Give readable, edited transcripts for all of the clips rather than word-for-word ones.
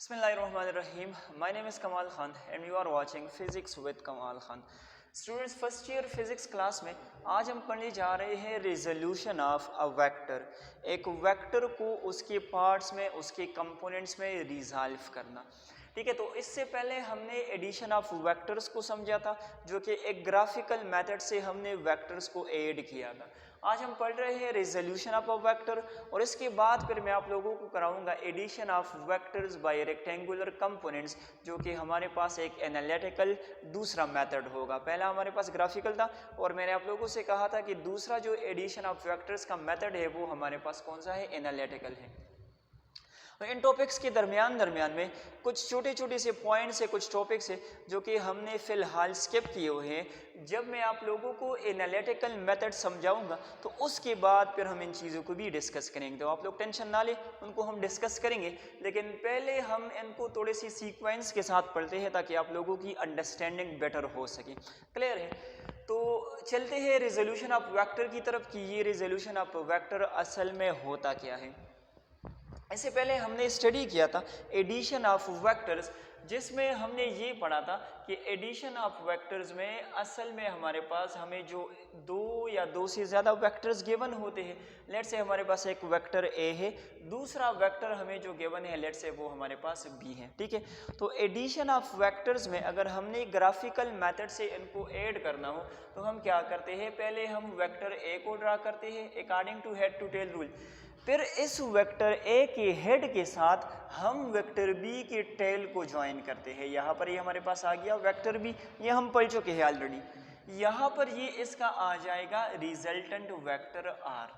Bismillahirrahmanirrahim. My name is Kamal Khan and you are watching Physics with Kamal Khan. Students first year physics class में आज हम पढ़ने जा रहे हैं रिजोल्यूशन ऑफ अ वेक्टर। एक वेक्टर को उसके पार्ट्स में उसके कंपोनेंट्स में रिजॉल्व करना। ठीक है, तो इससे पहले हमने एडिशन ऑफ वेक्टर्स को समझा था, जो कि एक ग्राफिकल मेथड से हमने वेक्टर्स को ऐड किया था। आज हम पढ़ रहे हैं रिजोल्यूशन ऑफ अ वेक्टर और इसके बाद फिर मैं आप लोगों को कराऊंगा addition of vectors by rectangular components, जो कि हमारे पास एक एनालिटिकल दूसरा मेथड होगा। पहला हमारे पास ग्राफिकल था और मैंने आप लोगों से कहा था कि दूसरा जो एडिशन ऑफ वेक्टर्स का मेथड है वो हमारे पास कौन सा है, एनालिटिकल है। तो इन टॉपिक्स के दरमियान में कुछ छोटे छोटे से पॉइंट्स है, कुछ टॉपिक्स है जो कि हमने फ़िलहाल स्किप किए हुए हैं। जब मैं आप लोगों को एनालिटिकल मेथड समझाऊंगा तो उसके बाद फिर हम इन चीज़ों को भी डिस्कस करेंगे। तो आप लोग टेंशन ना लें, उनको हम डिस्कस करेंगे, लेकिन पहले हम इनको थोड़े सी सीक्वेंस के साथ पढ़ते हैं ताकि आप लोगों की अंडरस्टैंडिंग बेटर हो सके। क्लियर है? तो चलते हैं रिजोल्यूशन ऑफ वेक्टर की तरफ कि ये रिजोल्यूशन ऑफ वेक्टर असल में होता क्या है। इससे पहले हमने स्टडी किया था एडिशन ऑफ वेक्टर्स, जिसमें हमने ये पढ़ा था कि एडिशन ऑफ वेक्टर्स में असल में हमारे पास हमें जो दो या दो से ज़्यादा वेक्टर्स गिवन होते हैं। लेट से हमारे पास एक वेक्टर ए है, दूसरा वेक्टर हमें जो गिवन है लेट से वो हमारे पास बी है। ठीक है, तो एडिशन ऑफ वेक्टर्स में अगर हमने ग्राफिकल मेथड से इनको ऐड करना हो तो हम क्या करते हैं, पहले हम वेक्टर ए को ड्रा करते हैं according to head to tail rule. फिर इस वेक्टर ए के हेड के साथ हम वेक्टर बी के टेल को ज्वाइन करते हैं। यहाँ पर ये हमारे पास आ गया वेक्टर बी, ये हम पढ़ चुके हैं ऑलरेडी। यहाँ पर ये इसका आ जाएगा resultant vector R.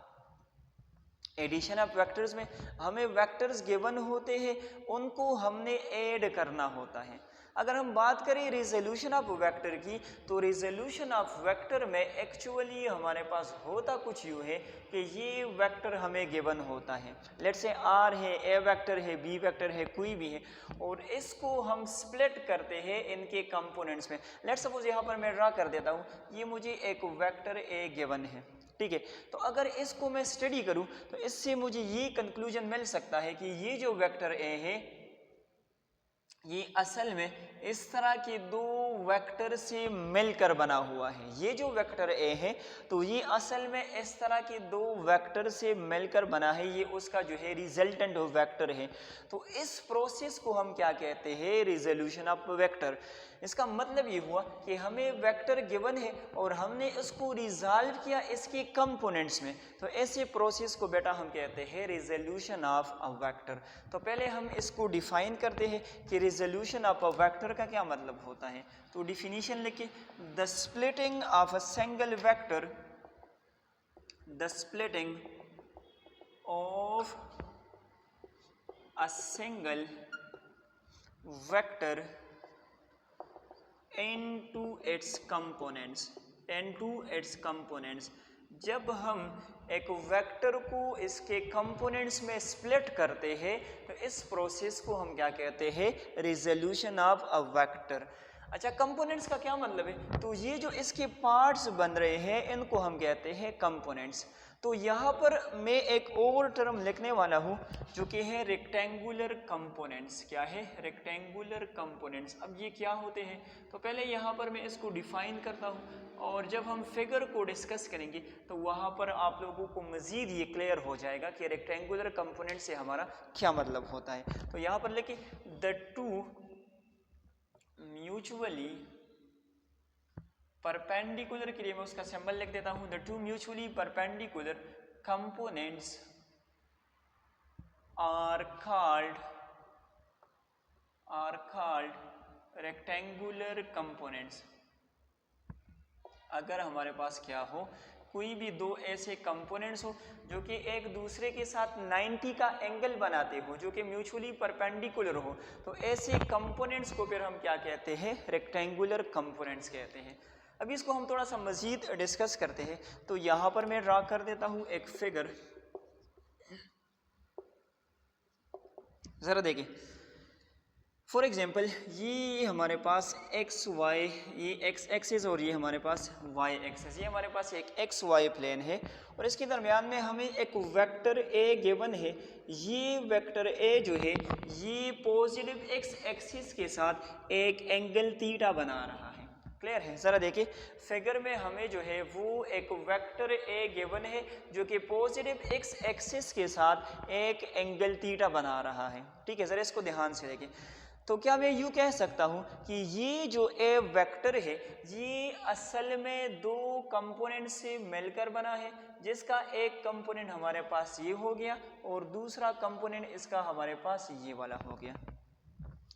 Addition of vectors में हमें वेक्टर्स गिवन होते हैं, उनको हमने ऐड करना होता है। अगर हम बात करें रिजोल्यूशन ऑफ वेक्टर की, तो रिजोल्यूशन ऑफ वेक्टर में एक्चुअली हमारे पास होता कुछ यूँ है कि ये वेक्टर हमें गिवन होता है। लेट से आर है, ए वेक्टर है, बी वेक्टर है, कोई भी है, और इसको हम स्प्लिट करते हैं इनके कंपोनेंट्स में। लेट सपोज यहाँ पर मैं ड्रा कर देता हूँ, ये मुझे एक वेक्टर ए गिवन है। ठीक है, तो अगर इसको मैं स्टडी करूं तो इससे मुझे ये कंक्लूजन मिल सकता है कि ये जो वेक्टर ए है ये असल में इस तरह के दो वेक्टर से मिलकर बना हुआ है। ये जो वेक्टर ए है तो ये असल में इस तरह के दो वेक्टर से मिलकर बना है, ये उसका जो है रिजल्टेंट वेक्टर है। तो इस प्रोसेस को हम क्या कहते हैं, रिजोल्यूशन ऑफ वेक्टर। इसका मतलब ये हुआ कि हमें वेक्टर गिवन है और हमने इसको रिजॉल्व किया इसके कंपोनेंट्स में, तो ऐसे प्रोसेस को बेटा हम कहते हैं रिजोल्यूशन ऑफ अ वेक्टर। तो पहले हम इसको डिफाइन करते हैं कि रिजोल्यूशन ऑफ अ वेक्टर का क्या मतलब होता है। तो डिफिनीशन लिखिए, the splitting of a single vector, the splitting of a single vector into its components, into its components। जब हम एक वेक्टर को इसके कंपोनेंट्स में स्प्लिट करते हैं तो इस प्रोसेस को हम क्या कहते हैं, रिजोल्यूशन ऑफ अ वेक्टर। अच्छा, कंपोनेंट्स का क्या मतलब है, तो ये जो इसके पार्ट्स बन रहे हैं इनको हम कहते हैं कंपोनेंट्स। तो यहाँ पर मैं एक और टर्म लिखने वाला हूँ जो कि है रेक्टेंगुलर कंपोनेंट्स। क्या है, रेक्टेंगुलर कंपोनेंट्स। अब ये क्या होते हैं, तो पहले यहाँ पर मैं इसको डिफाइन करता हूँ और जब हम फिगर को डिस्कस करेंगे तो वहाँ पर आप लोगों को मज़ीद ये क्लियर हो जाएगा कि रेक्टेंगुलर कंपोनेंट से हमारा क्या मतलब होता है। तो यहाँ पर लिखिए, द टू म्यूचुअली परपेंडिकुलर, के लिए मैं उसका सिंबल लिख देता हूं, the two mutually perpendicular components are called rectangular components. अगर हमारे पास क्या हो, कोई भी दो ऐसे कंपोनेंट्स हो जो कि एक दूसरे के साथ 90 का एंगल बनाते हो, जो कि म्यूचुअली परपेंडिकुलर हो, तो ऐसे कंपोनेंट्स को फिर हम क्या कहते हैं, रेक्टेंगुलर कंपोनेंट्स कहते हैं। अभी इसको हम थोड़ा सा मज़ीद डिस्कस करते हैं। तो यहाँ पर मैं ड्रा कर देता हूँ एक फिगर, ज़रा देखिए। फॉर एग्जांपल ये हमारे पास एक्स वाई, ये एक्स एक्सिस और ये हमारे पास वाई एक्सिस, ये हमारे पास एक एक्स वाई प्लेन है और इसके दरमियान में हमें एक वेक्टर ए गिवन है। ये वेक्टर ए जो है ये पॉजिटिव एक्स एक्सिस के साथ एक एंगल थीटा बना रहा है। क्लियर है? ज़रा देखिए फिगर में हमें जो है वो एक वेक्टर ए गिवन है जो कि पॉजिटिव एक्स एक्सिस के साथ एक एंगल थीटा बना रहा है। ठीक है, ज़रा इसको ध्यान से देखिए। तो क्या मैं यूँ कह सकता हूँ कि ये जो ए वेक्टर है ये असल में दो कंपोनेंट से मिलकर बना है, जिसका एक कंपोनेंट हमारे पास ये हो गया और दूसरा कंपोनेंट इसका हमारे पास ये वाला हो गया।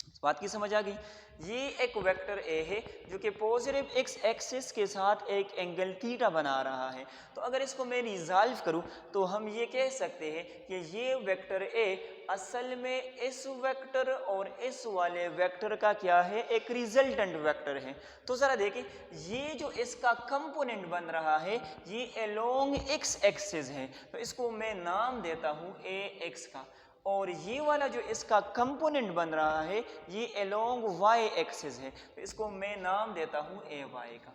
इस बात की समझ आ गई? ये एक वेक्टर ए है जो कि पॉजिटिव एक्स एक्सिस के साथ एक एंगल थीटा बना रहा है। तो अगर इसको मैं रिजॉल्व करूं तो हम ये कह सकते हैं कि ये वेक्टर ए असल में इस वेक्टर और इस वाले वेक्टर का क्या है, एक रिजल्टेंट वेक्टर है। तो ज़रा देखिए ये जो इसका कंपोनेंट बन रहा है ये अलोंग एक्स एक्सिस है, तो इसको मैं नाम देता हूँ ए एक्स का, और ये वाला जो इसका कंपोनेंट बन रहा है ये अलोंग वाई एक्सिस है, तो इसको मैं नाम देता हूँ ए वाई का।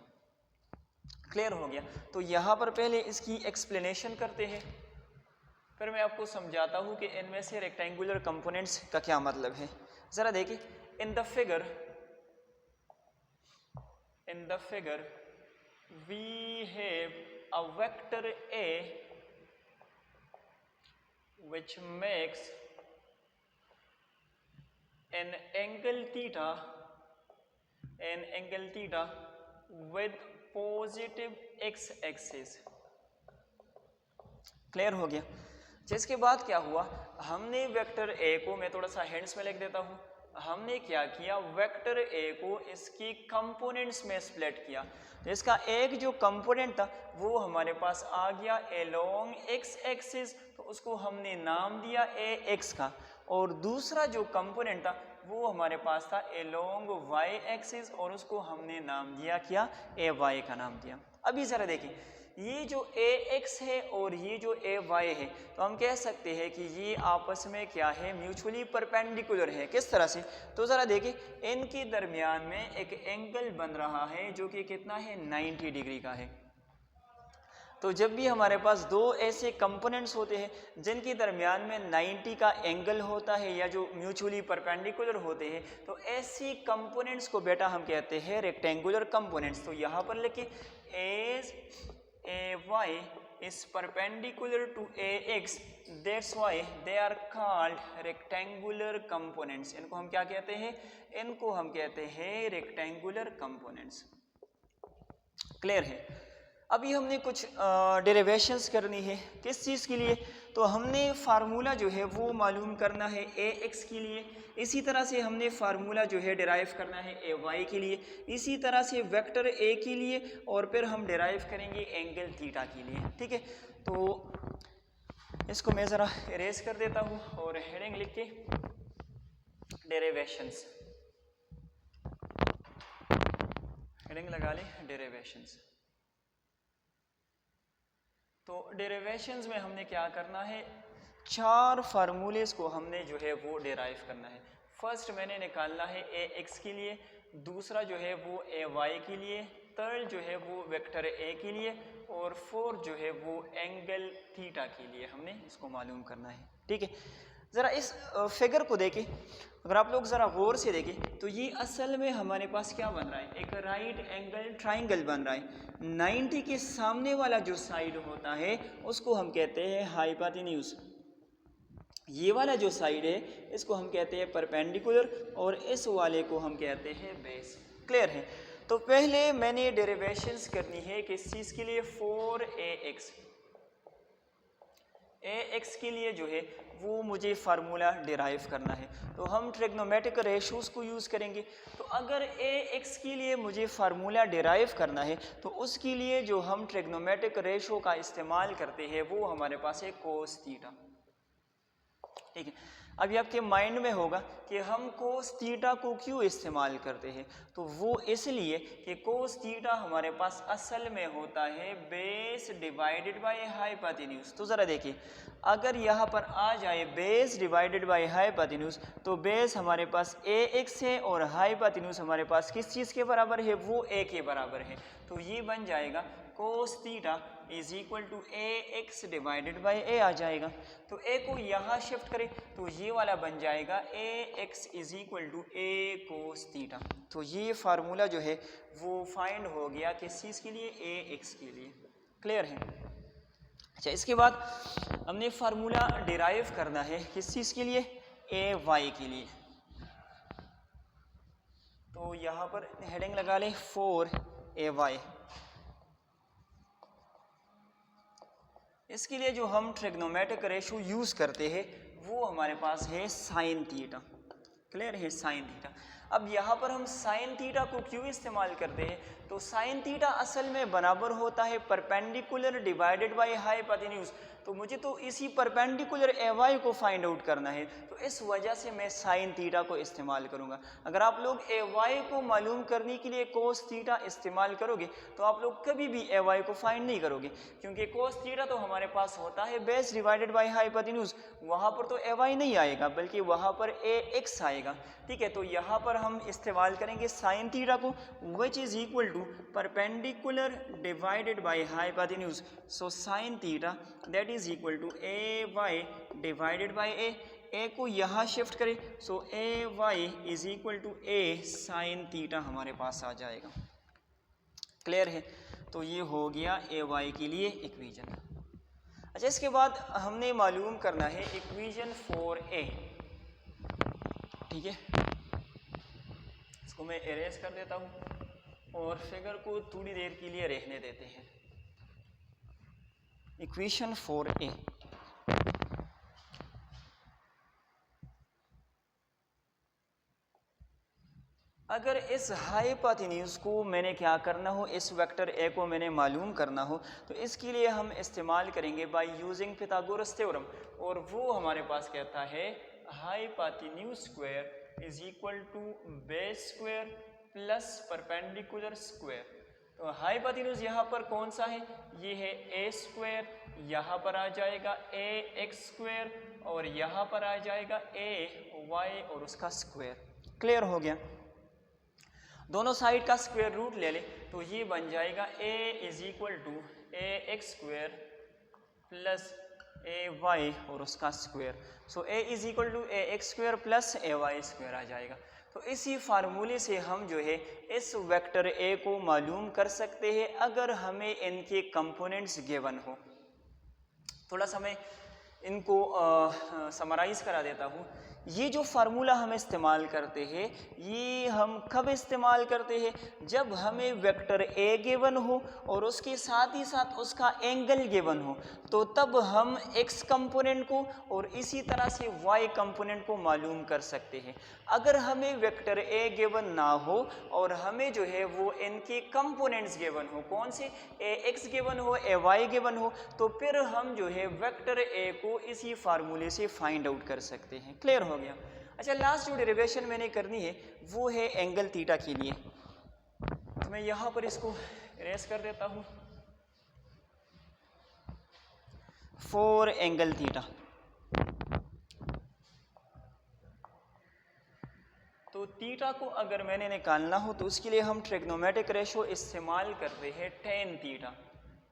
क्लियर हो गया? तो यहाँ पर पहले इसकी एक्सप्लेनेशन करते हैं, फिर मैं आपको समझाता हूँ कि इनमें से रेक्टेंगुलर कंपोनेंट्स का क्या मतलब है। ज़रा देखिए in the figure we have a vector A which makes an angle theta with positive x axis। Clear हो गया? जिसके बाद क्या हुआ, हमने वेक्टर ए को, मैं थोड़ा सा हैंड्स में लिख देता हूँ, हमने क्या किया वेक्टर ए को इसकी कंपोनेंट्स में स्प्लिट किया। तो इसका एक जो कंपोनेंट था वो हमारे पास आ गया अलोंग एक्स एक्सिस, तो उसको हमने नाम दिया ए एक्स का, और दूसरा जो कंपोनेंट था वो हमारे पास था अलोंग वाई एक्सिस और उसको हमने नाम दिया क्या, ए वाई का नाम दिया। अभी ज़रा देखिए ये जो ए एक्स है और ये जो ए वाई है, तो हम कह सकते हैं कि ये आपस में क्या है, म्यूचुअली परपेंडिकुलर है। किस तरह से? तो ज़रा देखिए इनके दरमियान में एक एंगल बन रहा है जो कि कितना है, 90 डिग्री का है। तो जब भी हमारे पास दो ऐसे कंपोनेंट्स होते हैं जिनके दरमियान में 90 का एंगल होता है या जो म्यूचुअली परपेंडिकुलर होते हैं, तो ऐसी कंपोनेंट्स को बेटा हम कहते हैं रेक्टेंगुलर कंपोनेंट्स। तो यहाँ पर लिखिए as A Y is perpendicular to ax, that's why they are called rectangular components। इनको हम क्या कहते हैं, इनको हम कहते हैं rectangular components। क्लियर है? अभी हमने कुछ डेरिवेशंस करनी है, किस चीज़ के लिए, तो हमने फार्मूला जो है वो मालूम करना है ए एक्स के लिए, इसी तरह से हमने फार्मूला जो है डिराइव करना है ए वाई के लिए, इसी तरह से वेक्टर ए के लिए, और फिर हम डिराइव करेंगे एंगल थीटा के लिए। ठीक है, तो इसको मैं ज़रा इरेज कर देता हूँ और हेडिंग लिख के डेरिवेशंस, हेडिंग लगा लें डेरिवेशंस। तो डेरिवेशंस में हमने क्या करना है, चार फार्मूलेस को हमने जो है वो डेराइव करना है। फर्स्ट मैंने निकालना है ए एक्स के लिए, दूसरा जो है वो ए वाई के लिए, थर्ड जो है वो वेक्टर ए के लिए, और फोर्थ जो है वो एंगल थीटा के लिए हमने इसको मालूम करना है। ठीक है, ज़रा इस फिगर को देखें, अगर आप लोग ज़रा गौर से देखें तो ये असल में हमारे पास क्या बन रहा है, एक राइट एंगल ट्राइंगल बन रहा है। 90 के सामने वाला जो साइड होता है उसको हम कहते हैं हाइपोटेन्यूज, ये वाला जो साइड है इसको हम कहते हैं परपेंडिकुलर, और इस वाले को हम कहते हैं बेस। क्लियर है? तो पहले मैंने डेरिवेशंस करनी है किस चीज़ के लिए, for a x. A x के लिए जो है वो मुझे फार्मूला डिराइव करना है, तो हम ट्रिग्नोमेट्रिक रेशोस को यूज़ करेंगे। तो अगर ए एक्स के लिए मुझे फार्मूला डिराइव करना है तो उसके लिए जो हम ट्रिग्नोमेट्रिक रेशो का इस्तेमाल करते हैं वो हमारे पास है कोस थीटा। ठीक है, अभी आपके माइंड में होगा कि हम कोस थीटा को क्यों इस्तेमाल करते हैं, तो वो इसलिए कि कोस थीटा हमारे पास असल में होता है बेस डिवाइडेड बाय हाइपोटेन्यूज। तो ज़रा देखिए, अगर यहाँ पर आ जाए बेस डिवाइडेड बाय हाइपोटेन्यूज, तो बेस हमारे पास ax है और हाइपोटेन्यूज हमारे पास किस चीज़ के बराबर है, वो a के बराबर है। तो ये बन जाएगा cos theta is equal to ax divided by a आ जाएगा। तो a को यहाँ शिफ्ट करें तो ये वाला बन जाएगा ax is equal to a cos theta. तो ये फार्मूला जो है वो फाइंड हो गया किस चीज़ के लिए, ax के लिए। क्लियर है? अच्छा, इसके बाद हमने फार्मूला डिराइव करना है किस चीज़ के लिए, ay के लिए। तो यहाँ पर हेडिंग लगा लें फॉर ay। इसके लिए जो हम ट्रिग्नोमेट्रिक रेशो यूज़ करते हैं वो हमारे पास है साइन थीटा। क्लियर है? Sine theta. अब यहाँ पर हम साइन थीटा को क्यों इस्तेमाल करते हैं, तो साइन थीटा असल में बराबर होता है परपेंडिकुलर डिवाइडेड बाय हाइपोटेन्यूज। तो मुझे तो इसी परपेंडिकुलर ay को फाइंड आउट करना है, तो इस वजह से मैं साइन थीटा को इस्तेमाल करूँगा। अगर आप लोग ay को मालूम करने के लिए कोस थीटा इस्तेमाल करोगे तो आप लोग कभी भी ay को फाइंड नहीं करोगे, क्योंकि कोस थीटा तो हमारे पास होता है बेस डिवाइडेड बाय हाइपोटेन्यूज। वहाँ पर तो ay नहीं आएगा बल्कि वहाँ पर ax आएगा। ठीक है, तो यहाँ पर हम इस्तेमाल करेंगे साइन थीटा को, which is equal to perpendicular divided by hypotenuse. So sine theta that is equal to ay divided by a को यहाँ शिफ्ट करें, so ay is equal to a sine theta हमारे पास आ जाएगा। क्लियर है? तो ये हो गया ay के लिए इक्वेशन। अच्छा, इसके बाद हमने मालूम करना है इक्वेशन फॉर a। ठीक है, इसको मैं इरेज कर देता हूँ और फिगर को थोड़ी देर के लिए रहने देते हैं। Equation for a. अगर इस हाइपोटेन्यूज को मैंने क्या करना हो, इस वेक्टर ए को मैंने मालूम करना हो, तो इसके लिए हम इस्तेमाल करेंगे बाय यूजिंग पिथागोरस थ्योरम, और वो हमारे पास कहता है hypotenuse square is equal to base square plus perpendicular square. तो हाइपोटेन्यूज यहाँ पर कौन सा है, ये है ए स्क्वायर, यहाँ पर आ जाएगा ए एक्स स्क्वायर और यहाँ पर आ जाएगा ए वाई और उसका स्क्वायर। क्लियर हो गया? दोनों साइड का स्क्वायर रूट ले ले तो ये बन जाएगा a is equal to A X square plus A Y और उसका square. So a is equal to A X square plus A Y square आ जाएगा। तो इसी फार्मूले से हम जो है इस वेक्टर a को मालूम कर सकते हैं अगर हमें इनके कंपोनेंट्स गिवन हो। थोड़ा सा मैं इनको समराइज़ करा देता हूँ। ये जो फार्मूला हम इस्तेमाल करते हैं ये हम कब इस्तेमाल करते हैं, जब हमें वेक्टर ए गिवन हो और उसके साथ ही साथ उसका एंगल गिवन हो, तो तब हम एक्स कंपोनेंट को और इसी तरह से वाई कंपोनेंट को मालूम कर सकते हैं। अगर हमें वेक्टर ए गिवन ना हो और हमें जो है वो इनके कंपोनेंट्स गिवन हो, कौन से, ए एक्स गिवन हो, ए वाई गिवन हो, तो फिर हम जो है वेक्टर ए को इसी फार्मूले से फाइंड आउट कर सकते हैं। क्लियर हो गया? अच्छा, लास्ट जो डेरिवेशन मैंने करनी है वो है एंगल थीटा के लिए। तो मैं यहाँ पर इसको इरेज कर देता हूँ फॉर एंगल थीटा। तो थीटा को अगर मैंने निकालना हो तो उसके लिए हम ट्रिग्नोमेट्रिक रेशो इस्तेमाल करते हैं टेन थीटा,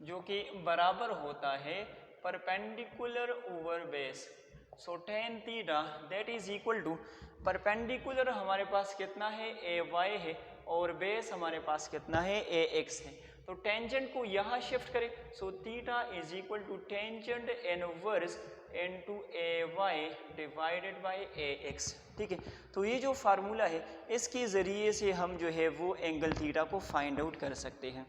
जो कि बराबर होता है perpendicular over base. So tan theta that is equal to perpendicular हमारे पास कितना है, ए वाई है, और बेस हमारे पास कितना है, ए एक्स है। तो टेंजेंट को यहाँ शिफ्ट करें, so theta is equal to tangent inverse into A Y divided by A X. ठीक है, तो ये जो फार्मूला है इसके ज़रिए से हम जो है वो एंगल थीटा को फाइंड आउट कर सकते हैं।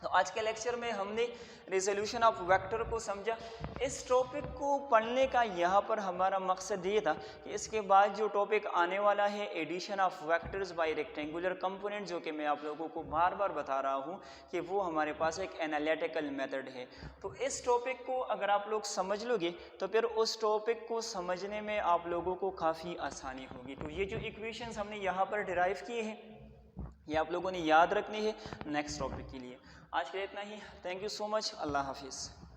तो आज के लेक्चर में हमने रिजोल्यूशन ऑफ वेक्टर को समझा। इस टॉपिक को पढ़ने का यहाँ पर हमारा मकसद ये था कि इसके बाद जो टॉपिक आने वाला है addition of vectors by rectangular component, जो कि मैं आप लोगों को बार बार बता रहा हूँ कि वो हमारे पास एक एनालिटिकल मेथड है। तो इस टॉपिक को अगर आप लोग समझ लोगे तो फिर उस टॉपिक को समझने में आप लोगों को काफ़ी आसानी होगी। तो ये जो इक्वेशंस हमने यहाँ पर डिराइव किए हैं ये आप लोगों ने याद रखनी है नेक्स्ट टॉपिक के लिए। आज के लिए इतना ही। Thank you so much. Allah हाफिज़।